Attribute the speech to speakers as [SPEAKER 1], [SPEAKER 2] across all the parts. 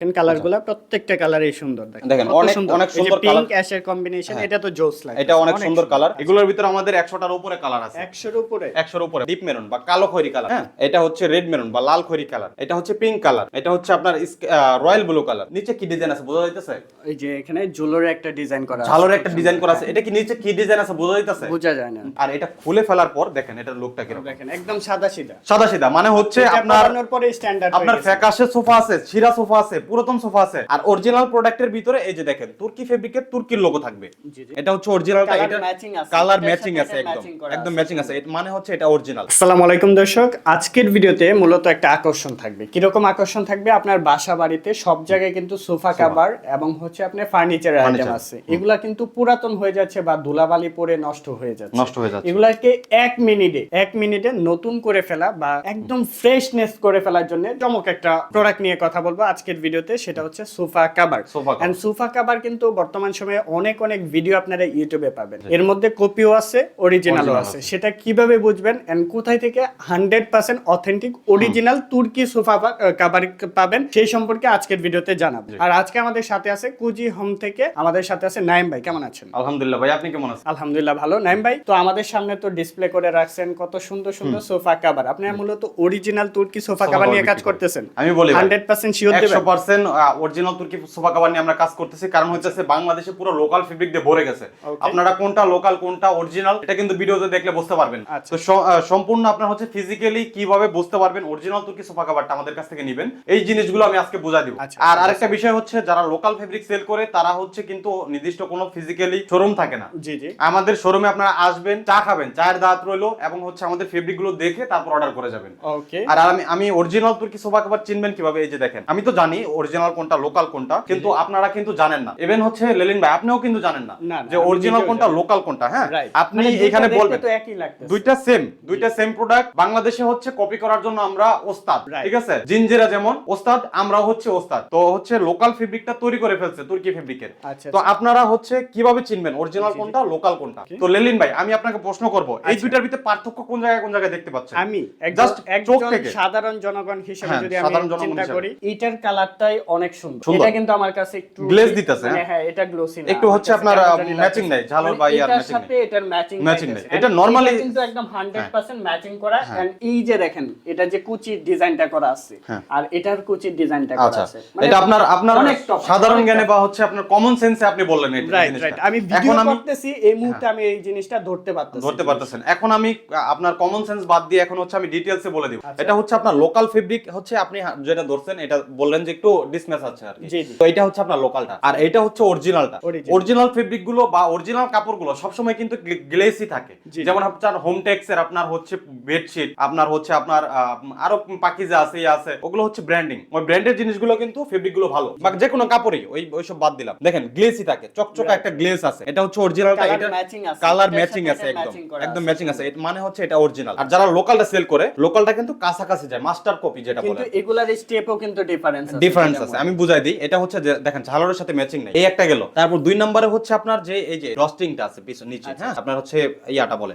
[SPEAKER 1] কালারগুলা প্রত্যেকটা কালারই সুন্দর
[SPEAKER 2] দেখেন অনেক অনেক সুন্দর কালার,
[SPEAKER 1] পিঙ্ক অ্যাশের কম্বিনেশন, এটা তো জোস লাগে,
[SPEAKER 2] এটা অনেক সুন্দর কালার। এগুলোর ভিতরে আমাদের 100টার উপরে কালার আছে,
[SPEAKER 1] 100 এর উপরে
[SPEAKER 2] 100 এর উপরে। ডিপ মেরুন বা কালো খয়েরি কালার, হ্যাঁ, এটা হচ্ছে রেড মেরুন বা লাল খয়েরি কালার, এটা হচ্ছে পিঙ্ক কালার, এটা হচ্ছে আপনার রয়্যাল ব্লু কালার। নিচে কি ডিজাইন আছে বোঝা যাইতেছে?
[SPEAKER 1] এই যে এখানে ঝুলোর একটা ডিজাইন করা আছে,
[SPEAKER 2] ঝালরের একটা ডিজাইন করা আছে। এটা কি নিচে কি ডিজাইন আছে বোঝা যাইতেছে?
[SPEAKER 1] বোঝা যায় না।
[SPEAKER 2] আর এটা খুলে ফেলার পর দেখেন এটার লুকটা কি রকম।
[SPEAKER 1] দেখেন একদম সাদা সিধা,
[SPEAKER 2] সাদা সিধা, মানে হচ্ছে আপনার
[SPEAKER 1] পরে স্ট্যান্ডার্ড
[SPEAKER 2] আপনার ফ্যাকাশে সোফা আছে, ছিরা সোফা আছে, পুরাতন সোফা আছে। আর অরিজিনাল প্রোডাক্টের ভিতরে এই যে দেখেন তুর্কি ফেব্রিকের তুর্কির লোগো থাকবে। এটা হচ্ছে অরিজিনালটা, এটা কালার ম্যাচিং আছে, একদম ম্যাচিং আছে, মানে হচ্ছে এটা অরিজিনাল।
[SPEAKER 1] আসসালামু আলাইকুম দর্শক, আজকের ভিডিওতে মূলত একটা আকর্ষণ থাকবে। কিরকম আকর্ষণ থাকবে? আপনার বাসা বাড়িতে সব জায়গায় কিন্তু সোফা কভার এবং হচ্ছে আপনার ফার্নিচারের আইটেম আছে, এগুলা কিন্তু পুরাতন হয়ে যাচ্ছে বা ধুলাবালি পড়ে নষ্ট হয়ে যাচ্ছে। এগুলাকে এক মিনিটে নতুন করে ফেলা বা একদম ফ্রেশনেস করে ফেলার জন্য চমক একটা প্রোডাক্ট নিয়ে কথা বলবো আজকের ভিডিওতে, সেটা হচ্ছে sofa cover. And sofa cover কিন্তু বর্তমান সময়ে অনেক ভিডিও আপনারা ইউটিউবে পাবেন, এর মধ্যে কপিও আছে, অরিজিনালও আছে। সেটা কিভাবে বুঝবেন এন্ড কোথায় থেকে 100% অথেন্টিক অরিজিনাল তুর্কি সোফা কভার পাবেন সেই সম্পর্কে আজকের ভিডিওতে জানাবো। আর আজকে আমাদের সাথে আছে কুজি হোম থেকে, আমাদের সাথে আছে নাইম ভাই। কেমন আছেন?
[SPEAKER 2] আলহামদুলিল্লাহ ভাই, আপনি কেমন আছেন?
[SPEAKER 1] আলহামদুলিল্লাহ ভালো। নাইম ভাই, তো আমাদের সামনে তো ডিসপ্লে করে রাখছেন কত সুন্দর সুন্দর সোফা কভার। আপনারা মূলত অরিজিনাল তুর্কি সোফা কভার নিয়ে কাজ করতেছেন?
[SPEAKER 2] আমি বলি
[SPEAKER 1] 100% শিওর দিবেন?
[SPEAKER 2] 100% অরিজিনাল তুর্কি সোফা কভার নিয়ে আমরা কাজ করতেছি, কারণ হচ্ছে বাংলাদেশে পুরো লোকাল ফেব্রিক দিয়ে ভরে গেছে। আপনারা কোনটা লোকাল কোনটা অরিজিনাল এটা কিন্তু ভিডিওতে দেখলে বুঝতে পারবেন। তো সম্পূর্ণ আপনারা হচ্ছে ফিজিক্যালি কিভাবে বুঝতে পারবেন অরিজিনাল তুর্কি সোফা কভারটা আমাদের কাছ থেকে নেবেন, এই জিনিসগুলো আমি আজকে বুঝাই দিব। আর আরেকটা বিষয় হচ্ছে যারা লোকাল ফেব্রিক সেল করে তারা হচ্ছে কিন্তু নির্দিষ্ট কোনো ফিজিক্যালি শোরুম থাকে না।
[SPEAKER 1] জি জি,
[SPEAKER 2] আমাদের শোরুমে আপনারা আসবেন, চা খাবেন, চায়ের দাওয়াত রইলো, এবং হচ্ছে আমাদের ফেব্রিক গুলো দেখে তারপর অর্ডার করে যাবেন।
[SPEAKER 1] ওকে।
[SPEAKER 2] আর আমি অরিজিনাল তুর্কি সোফা কভার চিনবেন কিভাবে? এই যে দেখেন, আমি তো জানি অরিজিনাল কোনটা লোকাল কোনটা, কিন্তু আপনারা কিন্তু জানেন না। ইভেন হচ্ছে লেলিন ভাই আপনিও কিন্তু জানেন না যে অরিজিনাল কোনটা লোকাল কোনটা। হ্যাঁ, আপনি এখানে বলবেন দুইটা সেম প্রোডাক্ট। বাংলাদেশে হচ্ছে কপি করার জন্য আমরা ওস্তাদ, ঠিক আছে? জিনজিরা যেমন ওস্তাদ, আমরা হচ্ছে ওস্তাদ। তো হচ্ছে লোকাল ফেব্রিকটা তৈরি করে ফেলছে তুর্কি ফেব্রিকের। তো আপনারা হচ্ছে কিভাবে চিনবেন অরিজিনাল কোনটা লোকাল কোনটা? তো লেলিন ভাই আমি আপনাকে প্রশ্ন করব, এই দুইটার ভিতরে পার্থক্য কোন জায়গায় দেখতে পাচ্ছেন?
[SPEAKER 1] আমি জাস্ট একজন সাধারণ জনগণ হিসেবে যদি আমি চিন্তা করি, এটার কালারটাই অনেক সুন্দর। এটা কিন্তু আমার কাছে একটু
[SPEAKER 2] গ্লেজ দিতেছে।
[SPEAKER 1] হ্যাঁ, এটা গ্লোসি না,
[SPEAKER 2] একটু হচ্ছে আপনার ম্যাচিং নাই, ঝালর বা ইয়ার
[SPEAKER 1] ম্যাচিং নাই, এটার ম্যাচিং নাই।
[SPEAKER 2] এটা নরমালি
[SPEAKER 1] কিন্তু একদম 100% ম্যাচিং করা। এন্ড এই যে দেখেন, এটা যে কুচির ডিজাইনটা করা আছে আর এটার কুচির ডিজাইনটা করা আছে,
[SPEAKER 2] এটা আপনার সাধারণ জ্ঞানে বা হচ্ছে আপনার কমন সেন্সে আপনি বললেন এটা।
[SPEAKER 1] রাইট, আমি ভিডিও করতেছি এই মুহূর্তে, আমি এই জিনিসটা ধরতে পারতেছেন।
[SPEAKER 2] এখন আমি আপনার কমন সেন্স বাদ দিয়ে এখন হচ্ছে আমি ডিটেইলসে বলে দিব। এটা হচ্ছে আপনার লোকাল ফেব্রিক, হচ্ছে আপনি যেটা ধরছেন এটা বললেন যে একটু ডিসম্যাচ আছে আর কি। তো এটা হচ্ছে আপনার লোকালটা, আর এটা হচ্ছে অরিজিনালটা। অরিজিনাল ফেব্রিক গুলো বা অরিজিনাল কাপড়গুলো সবসময় কিন্তু গ্লেসি থাকে। যেমন আপনার হোমটেক্স এর আপনার হচ্ছে বেডশিট, আপনার হচ্ছে আপনার আরো পাকিজা আছে, ওগুলো হচ্ছে ব্র্যান্ডিং। ওই ব্র্যান্ডের জিনিসগুলো কিন্তু ফেব্রিক গুলো ভালো, বা যে কোনো কাপড়ই ওইসব বাদ দিলাম। দেখেন গ্লেসি থাকে, চকচকা একটা গ্লেস আছে। এটা হচ্ছে অরিজিনালটা, এটা কালার ম্যাচিং আছে, একদম ম্যাচিং আছে, মানে হচ্ছে এটা অরিজিনাল। আর যারা লোকালটা সেল করে, লোকালটা কিন্তু কাছাকাছি যায়, মাস্টার কপি যেটা বলে।
[SPEAKER 1] কিন্তু এগুলার স্টেপও কিন্তু
[SPEAKER 2] ডিফারেন্স আছে। আমি বুঝাই দিই, এটা হচ্ছে দেখেন ঝালরের সাথে ম্যাচিং নাই, এই একটা গেল। তারপর 2 নম্বরে হচ্ছে আপনার যে এই যে ডস্টিংটা আছে পিছন নিচে, হ্যাঁ, আপনার হচ্ছে ইয়াটা বলে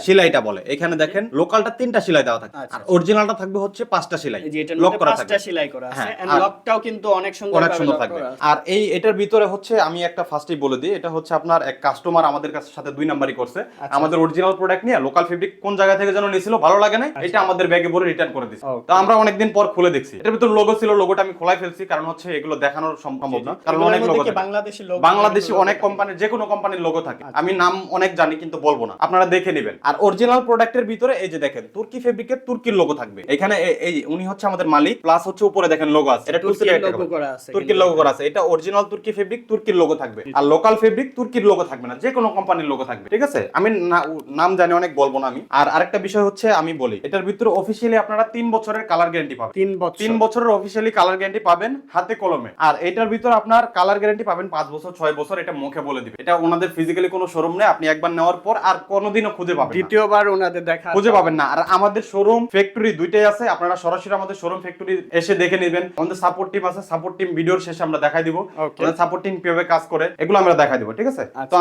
[SPEAKER 2] সেলাইটা বলে। এখানে দেখেন লোকালটা 3টা সেলাই দেওয়া থাকে, আর অরিজিনালটা থাকবে হচ্ছে 5টা সেলাই, লক করা থাকে,
[SPEAKER 1] 5টা সেলাই করা আছে। এন্ড লকটাও কিন্তু অনেক সুন্দর
[SPEAKER 2] থাকবে। আর এটার ভিতরে হচ্ছে আমি একটা ফার্স্টেই বলে দিই, এটা হচ্ছে আপনার এক কাস্টমার আমাদের কাছে সাথে 2 নাম্বারই করছে। আমাদের অরিজিনাল প্রোডাক্ট নিয়ে লোকাল ফেব্রিক কোন জায়গা থেকে যেন নিয়েছিল, ভালো লাগে না, এটা আমাদের ব্যাগে ভরে রিটার্ন করে দিয়েছে। তো আমরা অনেকদিন পর খুলে দেখছি, এটার ভিতরে লোগো ছিল, লোগোটা আমি খোলাই ফেলছি, কারণ হচ্ছে এগুলো দেখানোর সম্ভব না, কারণ অনেক লোগো থাকে বাংলাদেশি অনেক কোম্পানির, যে কোনো কোম্পানির লোগো থাকে। আমি নাম অনেক জানি কিন্তু বলবো না, আপনারা দেখে নেবেন। আর অরিজিনাল প্রোডাক্টের ভিতরে এই যে দেখেন তুর্কি ফেব্রিকের তুর্কির লোগো থাকবে এখানে। এই উনি হচ্ছে আমাদের মালিক, প্লাস হচ্ছে উপরে দেখেন লোগো আছে, এটা তুর্কির লোগো করা আছে। এটা অরিজিনাল তুর্কি ফেব্রিক, তুর্কির লোগো থাকবে। আর লোকাল ফেব্রিক তুর্কির লোগো থাকবে না, যে কোনো কোম্পানির লোগো থাকবে, ঠিক আছে? আমি নাম জানি অনেক, বলবো না আমি। আর আরেকটা বিষয় হচ্ছে আমি বলি, এটার ভিতরে অফিশিয়ালি আপনারা 3 বছরের কালার গ্যারান্টি পাবেন। 3 বছরের অফিশিয়ালি কালার গ্যারান্টি পাবেন হাতে কলমে। আর এটার ভিতরে আপনার কালার গ্যারান্টি পাবেন 5 বছর 6 বছর, এটা মুখে বলে দিবে। এটা ওনাদের ফিজিক্যালি কোনো শোরুম নেই, আপনি একবার নেওয়ার পর আর কোনোদিনও খুঁজে পাবেন না,
[SPEAKER 1] দ্বিতীয়বার ওনাদের দেখা
[SPEAKER 2] খুঁজে পাবেন না। আর আমাদের শোরুম ফ্যাক্টরি দুইটাই আছে, আপনারা সরাসরি আমাদের শোরুম ফ্যাক্টরি এসে দেখে নেবেন। আমাদের সাপোর্ট টিম আছে, সাপোর্ট টিম ভিডিওর শেষে আমরা দেখাই দিব আমাদের সাপোর্ট টিম কিভাবে কাজ করে, এগুলো আমরা দেখাই দিব, ঠিক আছে? তো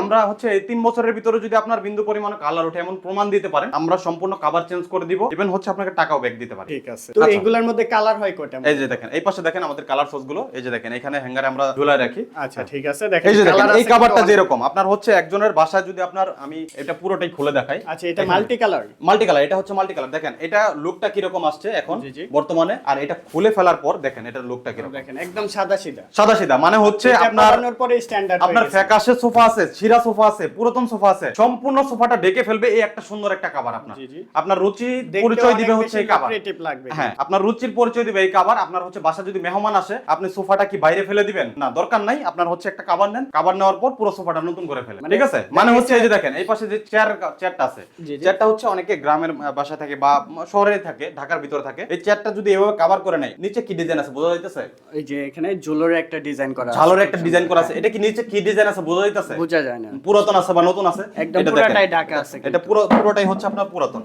[SPEAKER 2] আমরা হচ্ছে এই 3 বছরের ভিতরে যদি আপনার বিন্দু পরিমাণ কালার ওঠে এমন প্রমাণ দিতে পারেন, আমরা সম্পূর্ণ কভার চেঞ্জ করে দিব, ইভেন হচ্ছে আপনাকে টাকাও ব্যাক দিতে পারি,
[SPEAKER 1] ঠিক আছে? তো এগুলোর মধ্যে কালার হয় কয়টা?
[SPEAKER 2] এই যে দেখেন এই পাশে পাশে দেখেন আমাদের কালার সোর্স গুলো, এই যে দেখেন এখানে হ্যাঙ্গারে আমরা ঝুলায় রাখি।
[SPEAKER 1] আচ্ছা ঠিক আছে, দেখেন
[SPEAKER 2] এই যে দেখেন
[SPEAKER 1] কালার
[SPEAKER 2] এই কভারটা যেরকম আপনার হচ্ছে একজনের বাসায় যদি আপনার, আমি এটা পুরোটাই খুলে দেখাই।
[SPEAKER 1] আচ্ছা এটা মাল্টি কালার,
[SPEAKER 2] মাল্টি কালার, এটা হচ্ছে মাল্টি কালার। দেখেন এটা লুকটা কি রকম আসছে এখন
[SPEAKER 1] জি, জি।
[SPEAKER 2] বর্তমানে, আর এটা খুলে ফেলার পর দেখেন এটার লুকটা কি রকম।
[SPEAKER 1] দেখেন একদম সাদা সিধা,
[SPEAKER 2] সাদা সিধা, মানে হচ্ছে
[SPEAKER 1] এটা
[SPEAKER 2] আপনার
[SPEAKER 1] পরানোর পরে স্ট্যান্ডার্ড
[SPEAKER 2] আপনার ফ্যাকাশে সোফা আছে, ছিঁড়া সোফা আছে, পুরাতন সোফা আছে, সম্পূর্ণ সোফাটা ঢেকে ফেলবে এই একটা সুন্দর একটা কভার। আপনার
[SPEAKER 1] জি, জি।
[SPEAKER 2] আপনার রুচি পরিচয় দিবে হচ্ছে এই কভার।
[SPEAKER 1] ক্রিয়েটিভ লাগবে।
[SPEAKER 2] হ্যাঁ, আপনার রুচির পরিচয় দিবে এই কভার। আপনার হচ্ছে বাসা যদি মেহমান আসে, আপনি সোফাটা কি বাইরে ফেলে দিবেন? না, দরকার নাই। আপনার হচ্ছে একটা কভার নেন, কভার নেওয়ার পর পুরো সোফাটা নতুন করে ফেলেন, ঠিক আছে? মানে হচ্ছে এই যে দেখেন এই পাশে যে চেয়ারটা আছে,
[SPEAKER 1] জি, জি।
[SPEAKER 2] চেয়ারটা হচ্ছে অনেকে গ্রামের বাসা থাকে বা শহরে থাকে, ঢাকার ভিতরে থাকে, এই চেয়ারটা যদি এভাবে কভার করে নেয়, নিচে কি ডিজাইন আছে বোঝা যাইতেছে?
[SPEAKER 1] এই যে এখানে ঝুলোর একটা ডিজাইন করা আছে,
[SPEAKER 2] ঝালরের একটা ডিজাইন করা আছে, এটা কি নিচে কি ডিজাইন আছে বোঝা যাইতেছে?
[SPEAKER 1] বোঝা যায় না,
[SPEAKER 2] পুরাতন আছে বা নতুন আছে?
[SPEAKER 1] একদম
[SPEAKER 2] এটা
[SPEAKER 1] পুরোটাই
[SPEAKER 2] দেখেন।
[SPEAKER 1] ঢাকা আছে
[SPEAKER 2] এটা পুরোটাই হচ্ছে আপনার পুরাতন।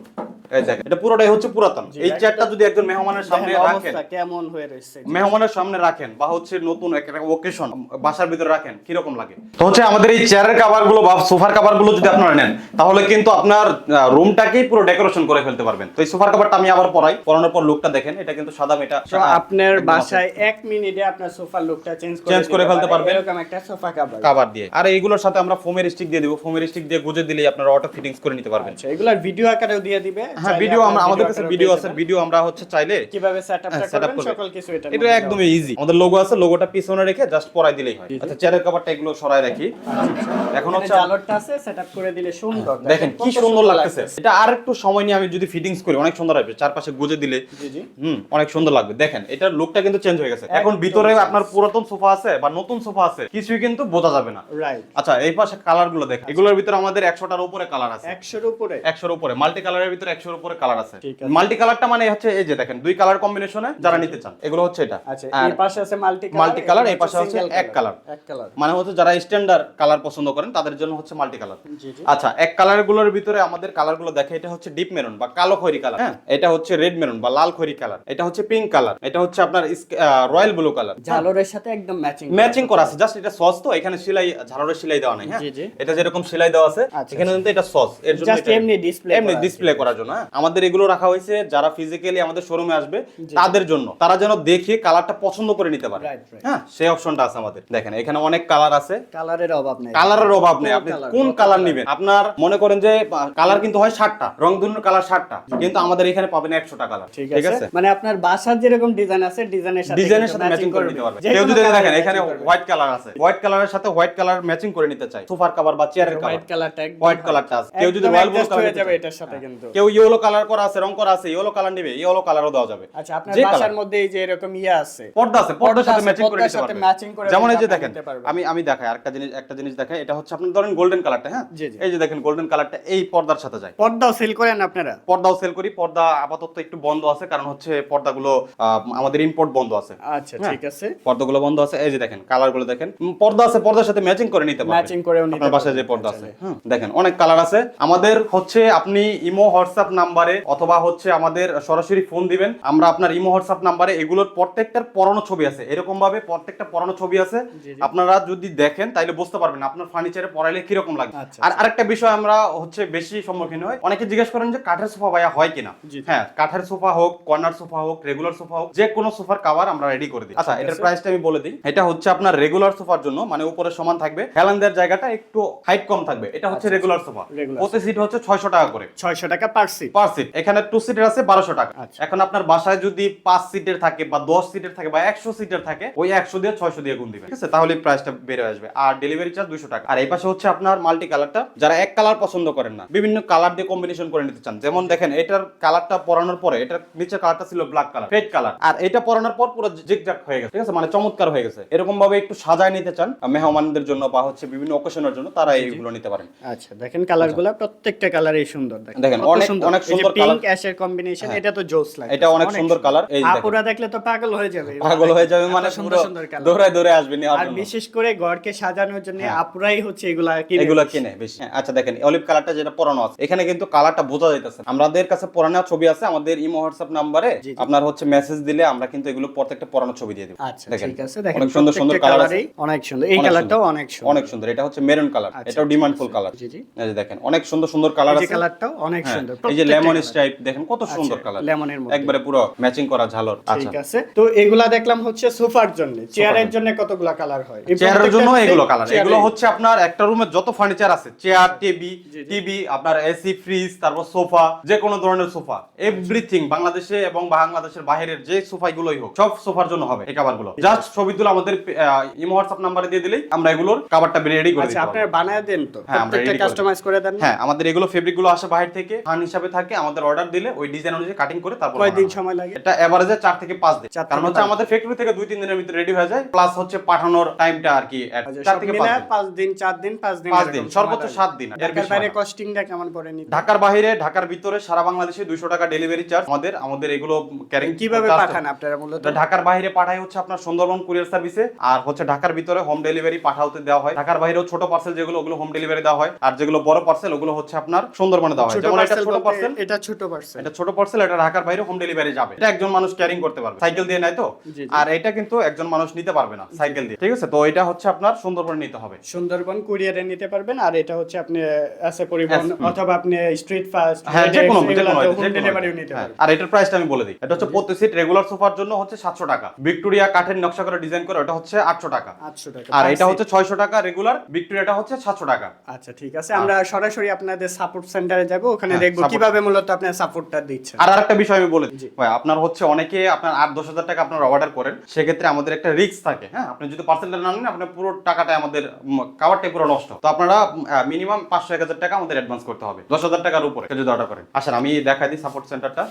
[SPEAKER 2] এই দেখেন এটা পুরোটাই হচ্ছে পুরাতন। এই চেয়ারটা যদি একজন মেহমানের সামনে
[SPEAKER 1] দেখেন
[SPEAKER 2] রাখেন,
[SPEAKER 1] অবস্থা কেমন হয়ে রয়েছে।
[SPEAKER 2] মেহমানের সামনে রাখেন বা হচ্ছে নতুন একটা ওকেশন বাসার ভিতরে রাখেন, কি রকম লাগে? তো হচ্ছে আমাদের এই চেয়ারের কভার গুলো বা সোফার কভার গুলো যদি আপনারা নেন, তাহলে কিন্তু আপনার রুমটাকেই পুরো ডেকোরেশন করে ফেলতে পারবেন। তো এই সোফার কভারটা আমি আবার পরানোর পর লুকটা দেখেন, এটা কিন্তু সাদা মেটা।
[SPEAKER 1] তো আপনার বাসায় 1 মিনিটে আপনার সোফার লুকটা চেঞ্জ
[SPEAKER 2] করে ফেলতে পারবেন
[SPEAKER 1] এরকম একটা সোফা কভার
[SPEAKER 2] কভার দিয়ে। আর এইগুলোর সাথে আমরা ফোমের স্টিক দিয়ে দিব, ফোমের স্টিক দিয়ে গুজে দিলেই আপনারা অটো ফিটিংস করে নিতে পারবেন।
[SPEAKER 1] আচ্ছা এগুলার ভিডিও আকারেও দিয়ে দিবে।
[SPEAKER 2] হ্যাঁ, ভিডিও আমাদের কাছে ভিডিও আছে, ভিডিও আমরা হচ্ছে চাইলে
[SPEAKER 1] কিভাবে সেটআপটা
[SPEAKER 2] setup
[SPEAKER 1] করবেন
[SPEAKER 2] করবে।
[SPEAKER 1] সকল কিছু এটা
[SPEAKER 2] এটা একদমই ইজি। আমাদের লোগো আছে, লোগোটা পিছনে রেখে জাস্ট পরাই দিলেই হয়। আচ্ছা চেয়ারের কভারটা এগুলো সরাই রাখি। এখন হচ্ছে
[SPEAKER 1] জালরটা আছে সেটআপ করে দিলে সুন্দর।
[SPEAKER 2] দেখেন কি সুন্দর লাগতেছে। এটা আর একটু সময় নিয়ে আমি যদি ফিটিংস করি অনেক সুন্দর হবে, চারপাশে গুজে দিলে
[SPEAKER 1] জি জি
[SPEAKER 2] অনেক সুন্দর লাগবে। দেখেন এটার লুকটা কিন্তু চেঞ্জ হয়ে গেছে। এখন ভিতরে আপনার পুরাতন সোফা আছে বা নতুন সোফা আছে, কিছুই কিন্তু বোঝা যাবে না।
[SPEAKER 1] রাইট।
[SPEAKER 2] আচ্ছা এই পাশে কালার গুলো দেখেন, এগুলোর ভিতরে আমাদের 100টার উপরে কালার আছে।
[SPEAKER 1] 100 এর উপরে
[SPEAKER 2] 100 এর উপরে মাল্টি কালারের ভিতরে 100 এর উপরে কালার আছে।
[SPEAKER 1] ঠিক আছে।
[SPEAKER 2] মাল্টি কালারটা মানে হচ্ছে এই যে দেখেন দুই কালার কম্বিনেশনে যারা নিতে চান, এগুলো হচ্ছে এটা।
[SPEAKER 1] আচ্ছা
[SPEAKER 2] আর
[SPEAKER 1] এই পাশে আছে মাল্টি
[SPEAKER 2] মাল্টি কালার, এই পাশে হচ্ছে এক কালার।
[SPEAKER 1] এক কালার
[SPEAKER 2] মানে হচ্ছে যারা স্ট্যান্ডার্ড কালার পছন্দ করেন তাদের জন্য হচ্ছে মাল্টি কালার।
[SPEAKER 1] জি জি
[SPEAKER 2] আচ্ছা এক কালার গুলোর ভিতরে আমাদের কালার গুলো দেখে, এটা হচ্ছে ডিপ মেরুন বা কালো খয়েরি কালার, হ্যাঁ এটা হচ্ছে রেড মেরুন বা লাল খয়েরি কালার, এটা হচ্ছে পিঙ্ক কালার, এটা হচ্ছে আপনার রয়্যাল ব্লু কালার।
[SPEAKER 1] জালরের সাথে একদম
[SPEAKER 2] ম্যাচিং করা আছে, জাস্ট এটা সস, তো এখানে সেলাই ঝালরের সেলাই দেওয়া নাই। হ্যাঁ
[SPEAKER 1] জি, জি।
[SPEAKER 2] এটা যেরকম সেলাই দেওয়া আছে
[SPEAKER 1] আচ্ছা,
[SPEAKER 2] এখানে কিন্তু এটা সস, এর জন্য
[SPEAKER 1] জাস্ট এমনি ডিসপ্লে
[SPEAKER 2] এমনি ডিসপ্লে করার জন্য। হ্যাঁ আমাদের এগুলো রাখা হয়েছে যারা ফিজিক্যালি আমাদের শোরুমে আসবে
[SPEAKER 1] জি।
[SPEAKER 2] তাদের জন্য, তারা যেন দেখে কালারটা পছন্দ করে নিতে পারে।
[SPEAKER 1] Right, right.
[SPEAKER 2] হ্যাঁ সেই অপশনটা আছে আমাদের। দেখেন এখানে অনেক কালার আছে,
[SPEAKER 1] কালারের অভাব নেই।
[SPEAKER 2] কালারের অভাব নেই। আপনি
[SPEAKER 1] colour,
[SPEAKER 2] কোন
[SPEAKER 1] কত
[SPEAKER 2] কালার
[SPEAKER 1] colour?
[SPEAKER 2] নেবেন, আপনার মনে করেন যে কালার কিন্তু হয় 60টা, রং ধরুন কালার 60টা, কিন্তু আমাদের এখানে পাবেন 100টা কালার।
[SPEAKER 1] ঠিক আছে মানে আপনার বাসার যেরকম ডিজাইন আছে
[SPEAKER 2] ডিজাইনের সাথে ম্যাচিং করে নিতে পারবেন। কেউ যদি দেখেন এখানে হোয়াইট কালার আছে, হোয়াইট কালারের সাথে হোয়াইট কালার ম্যাচিং করে নিতে চাই, সোফার কভার বা চেয়ারের কভার,
[SPEAKER 1] হোয়াইট কালারটা একদম
[SPEAKER 2] হোয়াইট কালারটা আছে। কেউ যদি রয়্যাল ব্লু কালার
[SPEAKER 1] হয়ে যাবে এটার সাথে কিন্তু।
[SPEAKER 2] কেউ ইয়েলো কালার করা আছে, রং করা আছে, ইয়েলো কালার নেবে, ইয়েলো কালারও দেওয়া যাবে।
[SPEAKER 1] আচ্ছা আপনার
[SPEAKER 2] যে
[SPEAKER 1] বাসার
[SPEAKER 2] colour।
[SPEAKER 1] মধ্যে এই যে এরকম ইয়া আছে,
[SPEAKER 2] পর্দা আছে, পর্দার সাথে ম্যাচিং করে
[SPEAKER 1] পর্দার
[SPEAKER 2] নিতে
[SPEAKER 1] সাথে
[SPEAKER 2] পারবেন।
[SPEAKER 1] matching করে
[SPEAKER 2] যেমন এই যে
[SPEAKER 1] আপনি
[SPEAKER 2] দেখেন
[SPEAKER 1] নিতে পারবেন।
[SPEAKER 2] আমি দেখাই একটা জিনিস দেখাই, এটা হচ্ছে আপনি ধরেন গোল্ডেন কালারটা, হ্যাঁ
[SPEAKER 1] জি, জি।
[SPEAKER 2] এই যে দেখেন গোল্ডেন কালারটা এই পর্দার সাথে যায়।
[SPEAKER 1] পর্দাও সেল করেন আপনারা?
[SPEAKER 2] পর্দাও সেল করি, পর্দা আপাতত একটু বন্ধ আছে, কারণ হচ্ছে পর্দাগুলো আমাদের ইম্পোর্ট বন্ধ আছে।
[SPEAKER 1] আচ্ছা
[SPEAKER 2] হ্যাঁ,
[SPEAKER 1] ঠিক আছে
[SPEAKER 2] পর্দাগুলো বন্ধ আছে। এই যে দেখেন কালারগুলো দেখেন, পর্দা আছে, পর্দার সাথে ম্যাচিং করে নিতে পারবেন,
[SPEAKER 1] ম্যাচিং করেও নিতে
[SPEAKER 2] আপনার বাসায় যে
[SPEAKER 1] পারবেন।
[SPEAKER 2] পর্দা আছে। হ্যাঁ দেখেন অনেক কালার আছে আমাদের। হচ্ছে আপনি ইমো হোয়াটসঅ্যাপ নাম্বারে অথবা হচ্ছে আমাদের সরাসরি ফোন দিবেন, আমরা আপনার ইমো হোয়াটসঅ্যাপ নাম্বারে এগুলোর প্রত্যেকটার পরানো ছবি আছে, এরকম ভাবে প্রত্যেকটা পরানো ছবি আছে।
[SPEAKER 1] জি, জি।
[SPEAKER 2] আপনারা যদি দেখেন তাহলে বুঝতে পারবেন আপনার ফার্নিচারে পরাইলে কিরকম লাগবে।
[SPEAKER 1] আচ্ছা,
[SPEAKER 2] আর আরেকটা বিষয় আমরা হচ্ছে বেশি সম্মুখীন হয়, অনেকে জিজ্ঞেস করেন যে কাঠের সোফা ভাইয়া হয় কিনা।
[SPEAKER 1] জি।
[SPEAKER 2] হ্যাঁ কাঠের সোফা হোক, কর্নার সোফা হোক, রেগুলার সোফা হোক, যে কোনো সোফার কভার আমরা রেডি করে দিই। আচ্ছা এটার প্রাইসটা আমি বলে দিই। এটা হচ্ছে আপনার রেগুলার সোফার জন্য, মানে উপরে সমান থাকবে, হেলানদের জায়গাটা একটু হাইট কম থাকবে, এটা হচ্ছে রেগুলার সোফা।
[SPEAKER 1] Regular
[SPEAKER 2] প্রতি সিট হচ্ছে 600 টাকা করে,
[SPEAKER 1] 600 টাকা পার সিট।
[SPEAKER 2] পার সিট। এখানে 2 সিটের আছে 1200 টাকা।
[SPEAKER 1] আচ্ছা।
[SPEAKER 2] এখন আপনার বাসায় যদি 5 সিটের থাকে বা 10 সিটের থাকে বা 100 সিটের থাকে, ওই 100 দিয়ে 600 দিয়ে গুণ দিবেন, ঠিক আছে? তাহলে প্রাইসটা বেড়ে আসবে। আর ডেলিভারি চার্জ 200 টাকা। আর এই পাশে হচ্ছে আপনার মাল্টি কালারটা, যারা এক কালার পছন্দ করেন না, বিভিন্ন কালার দিয়ে কম্বিনেশন করে নিতে চান, যেমন দেখেন এটার কালারটা পরানোর পরে এটার নিচের কালারটা ছিল ব্ল্যাক কালার, ফেড কালার, আর এটা পরানোর পর পুরো জিগজাগ হয়ে গেছে, ঠিক আছে? মানে চমৎকার হয়ে গেছে। এরকম ভাবে একটু সাজায় নিতে চান মেহমানদের জন্য বা হচ্ছে বিভিন্ন অকেশনের জন্য, তারা এইগুলো নিতে পারেন।
[SPEAKER 1] আচ্ছা দেখেন কালারগুলো প্রত্যেকটা কালারই সুন্দর।
[SPEAKER 2] দেখেন
[SPEAKER 1] কত
[SPEAKER 2] অনেক সুন্দর কালার,
[SPEAKER 1] পিঙ্ক অ্যাশের কম্বিনেশন, এটা তো জোস লাগে।
[SPEAKER 2] এটা অনেক সুন্দর কালার। এই যে দেখেন
[SPEAKER 1] আপুরা দেখলে তো পাগল হয়ে যাবে,
[SPEAKER 2] পাগল হয়ে যাবে, মানে
[SPEAKER 1] এত সুন্দর
[SPEAKER 2] পুরো
[SPEAKER 1] সুন্দর কালার।
[SPEAKER 2] দৌড়ায় দৌড়ায় আসবে নেওয়ার
[SPEAKER 1] আর
[SPEAKER 2] জন্য।
[SPEAKER 1] বিশেষ করে ঘরকে সাজানোর জন্য আপুরাই হচ্ছে এগুলা
[SPEAKER 2] কিনে বেশি। আচ্ছা দেখেন অলিভ কালারটা যেটা পরানো আছে, এখানে কিন্তু কালারটা বোঝা যাইতেছে। আমাদের কাছে পরানো ছবি আছে, আমাদের ইমো হোয়াটসঅ্যাপ নাম্বারে আপনার হচ্ছে মেসেজ দিলে আমরা কিন্তু এগুলো প্রত্যেকটা পরানো ছবি দিয়ে দেব।
[SPEAKER 1] আচ্ছা ঠিক আছে। দেখেন
[SPEAKER 2] অনেক সুন্দর সুন্দর কালার আছে,
[SPEAKER 1] অনেক সুন্দর। এই কালারটাও অনেক সুন্দর,
[SPEAKER 2] অনেক সুন্দর। এটা হচ্ছে মেরুন কালার, এটাও ডিমান্ডফুল কালার।
[SPEAKER 1] জি জি।
[SPEAKER 2] এই যে দেখেন অনেক সুন্দর সুন্দর কালার
[SPEAKER 1] এই
[SPEAKER 2] আছে,
[SPEAKER 1] যে কালারটাও অনেক সুন্দর।
[SPEAKER 2] এই যে লেমন স্ট্রাইপ দেখেন কত সুন্দর কালার,
[SPEAKER 1] লেমনের মধ্যে
[SPEAKER 2] একবারে পুরো ম্যাচিং করা ঝালর। আচ্ছা
[SPEAKER 1] ঠিক আছে, তো এগুলা দেখলাম হচ্ছে সোফার জন্য, চেয়ারের জন্য কতগুলা কালার হয়? এই
[SPEAKER 2] চেয়ারের জন্য
[SPEAKER 1] প্রত্যেকটা
[SPEAKER 2] এগুলো কালার,
[SPEAKER 1] চেয়ারে-
[SPEAKER 2] এগুলো হচ্ছে আপনার একটা রুমে যত ফার্নিচার আছে, চেয়ার, টিভি, আপনার এসি, ফ্রিজ, তারপর সোফা, যে কোনো ধরনের সোফা, এভরিথিং বাংলাদেশে এবং বাংলাদেশের বাইরের যে সোফাগুলোই হোক সব সোফার জন্য হবে এই কভারগুলো। জাস্ট ছবি তুলে আমাদের ইমো হোয়াটসঅ্যাপ নাম্বারে দিয়ে দিলেই আমরা এগুলোর কভারটা রেডি করে দিতে
[SPEAKER 1] আচ্ছা,
[SPEAKER 2] পারবো।
[SPEAKER 1] আপনারা বানায় দেন তো?
[SPEAKER 2] হ্যাঁ, আমরা
[SPEAKER 1] প্রত্যেকটা
[SPEAKER 2] ready করে
[SPEAKER 1] কাস্টমাইজ করে দেন?
[SPEAKER 2] হ্যাঁ, আমাদের এগুলো ফেব্রিক গুলো আসে বাইরে থেকে, ফান হিসাবে থাকে, আমাদের অর্ডার দিলে ওই ডিজাইন অনুযায়ী কাটিং করে তারপর
[SPEAKER 1] কয়দিন
[SPEAKER 2] বানানো হয়।
[SPEAKER 1] সময় লাগে?
[SPEAKER 2] এটা এভারেজে 4 থেকে 5 দিন,
[SPEAKER 1] 4
[SPEAKER 2] কারণ
[SPEAKER 1] থেকে
[SPEAKER 2] হচ্ছে
[SPEAKER 1] 5
[SPEAKER 2] আমাদের ফ্যাক্টরি থেকে 2-3 দিনের ভিতরে রেডি হয়ে যায়, প্লাস হচ্ছে পাঠানোর টাইমটা আর কি 4 থেকে 5 দিন।
[SPEAKER 1] 5 দিন 4 দিন 5 দিন
[SPEAKER 2] 5 দিন, সর্বোচ্চ 7 দিন, এর
[SPEAKER 1] ঢাকার
[SPEAKER 2] বেশি
[SPEAKER 1] বাইরে
[SPEAKER 2] হয় না।
[SPEAKER 1] কস্টিংটা কেমন পড়ে নিতে?
[SPEAKER 2] ঢাকার বাইরে, ঢাকার ভিতরে, সারা বাংলাদেশে 200 টাকা ডেলিভারি চার্জ আমাদের এগুলো ক্যারিং।
[SPEAKER 1] কিভাবে পাঠান আপনারা মূলত?
[SPEAKER 2] ঢাকার বাইরে পাঠাই হচ্ছে আপনার সুন্দরবন কুরিয়ার সার্ভিসে, আর হচ্ছে ঢাকার ভিতরে হোম ডেলিভারি পাঠাতে দেওয়া হয়। ঢাকার বাইরেও ছোট পার্সেল যেগুলো ওগুলো হোম ডেলিভারি দেওয়া হয়, আর যেগুলো বড় পার্সেল ওগুলো হচ্ছে আপনার সুন্দরবনে দেওয়া হয়।
[SPEAKER 1] ছোট
[SPEAKER 2] যেমন এটা
[SPEAKER 1] parcel
[SPEAKER 2] ছোট
[SPEAKER 1] বলতে
[SPEAKER 2] পার্সেল,
[SPEAKER 1] এটা ছোট পার্সেল।
[SPEAKER 2] এটা ছোট পার্সেল, এটা ঢাকার বাইরে হোম ডেলিভারি যাবে, এটা একজন মানুষ ক্যারিং করতে পারবে, সাইকেল দিয়ে নেয় তো।
[SPEAKER 1] জি, জি।
[SPEAKER 2] আর এটা কিন্তু একজন মানুষ নিতে পারবে না সাইকেল দিয়ে, ঠিক আছে? তো এটা হচ্ছে আপনার সুন্দরবনে নিতে হবে।
[SPEAKER 1] সুন্দরবন কুরিয়ারে নিতে পারবেন, আর এটা হচ্ছে আপনি আছে পরিবহন অথবা আপনি স্ট্রিট ফাস্ট,
[SPEAKER 2] হ্যাঁ, যে কোনো
[SPEAKER 1] হোম
[SPEAKER 2] যে
[SPEAKER 1] ডেলিভারিও
[SPEAKER 2] কোনো
[SPEAKER 1] নিতে
[SPEAKER 2] হ্যাঁ।
[SPEAKER 1] পারবেন।
[SPEAKER 2] আর এটার প্রাইসটা আমি বলে দিই, এটা হচ্ছে প্রতি সিট রেগুলার সোফার জন্য হচ্ছে 700 টাকা, ভিক্টোরিয়া কাঠের নকশা করে ডিজাইন করে ওটা হচ্ছে 800 টাকা,
[SPEAKER 1] 800 টাকা।
[SPEAKER 2] আর
[SPEAKER 1] per
[SPEAKER 2] এটা
[SPEAKER 1] seat।
[SPEAKER 2] হচ্ছে 600 টাকা রেগুলার, ভিক্টোরিয়াটা হচ্ছে 700 টাকা।
[SPEAKER 1] আচ্ছা, ঠিক আছে, আমরা সরাসরি আপনাদের সাপোর্ট সেন্টারে যাব, ওখানে
[SPEAKER 2] হ্যাঁ,
[SPEAKER 1] দেখব
[SPEAKER 2] support-
[SPEAKER 1] কিভাবে মূলত আপনার সাপোর্টটা দিচ্ছেন।
[SPEAKER 2] আর আরেকটা বিষয় আমি বলে দিই
[SPEAKER 1] জি।
[SPEAKER 2] ভাই, আপনার হচ্ছে অনেকে আপনার 8-10 হাজার টাকা আপনারা অর্ডার করেন, সেক্ষেত্রে আমাদের একটা রিস্ক থাকে। হ্যাঁ, আপনি যদি পার্সেলটা না নেন আপনার পুরো টাকাটা আমাদের কাভারটাই পুরো নষ্ট। তো আপনারা মিনিমাম 500-1000 টাকা আমাদের অ্যাডভান্স করতে হবে, 10,000 টাকার উপরে যদি অর্ডার করেন। আসেন আমি দেখাই দিই সাপোর্ট সেন্টারটা।